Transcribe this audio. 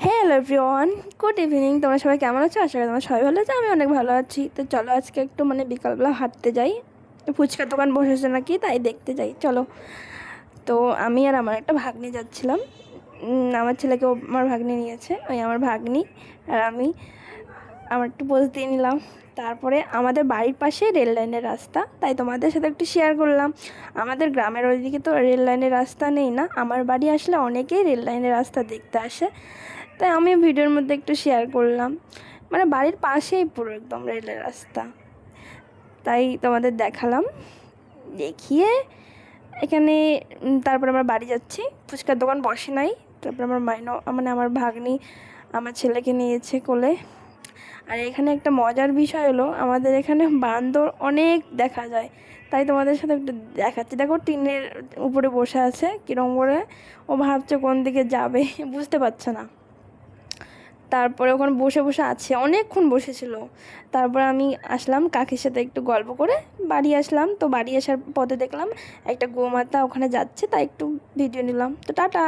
Hello everyone, good evening. তোমরা সবাই কেমন আছো? আশা করি তোমরা সবাই ভালো আছো। আমি অনেক ভালো আছি। তো চলো আজকে একটু বিকালবেলা হাঁটতে যাই। ফুচকার দোকান বসেছে নাকি তাই দেখতে যাই, চলো। তো আমি আর আমার একটা ভাগ্নি যাচ্ছিলাম। আমার ছেলেকে আমার ভাগ্নি নিয়েছে, ওই আমার ভাগ্নি আর আমি। আমার একটু পোজ দিয়ে নিলাম। তারপরে আমাদের বাড়ির পাশে রেল লাইনের রাস্তা, তাই তোমাদের সাথে একটু শেয়ার করলাম। আমাদের গ্রামের ওইদিকে তো রেল লাইনের রাস্তা নেই না, আমার বাড়ি আসলে অনেকেই রেল লাইনের রাস্তা দেখতে আসে, তাই আমি ভিডিওর মধ্যে একটু শেয়ার করলাম। বাড়ির পাশেই পুরো একদম রেলের রাস্তা, তাই তোমাদের দেখালাম। দেখিয়ে এখানে তারপরে আমরা বাড়ি যাচ্ছি। ফুচকার দোকান বসে নাই। তারপর আমার আমার ভাগ্নি আমার ছেলেকে নিয়েছে কোলে। আর এখানে একটা মজার বিষয় হলো, আমাদের এখানে বান্দর অনেক দেখা যায়, তাই তোমাদের সাথে একটু দেখাচ্ছি। দেখো টিনের উপরে বসে আছে কীরকম করে, ও ভাবছে কোন দিকে যাবে, বুঝতে পারছে না। তারপরে ওখানে বসে বসে আছে, অনেকক্ষণ বসেছিল। তারপর আমি আসলাম কাকির সাথে একটু গল্প করে বাড়ি আসলাম। তো বাড়ি আসার পথে দেখলাম একটা গোমাতা ওখানে যাচ্ছে, তাই একটু ভিডিও নিলাম। তো টাটা।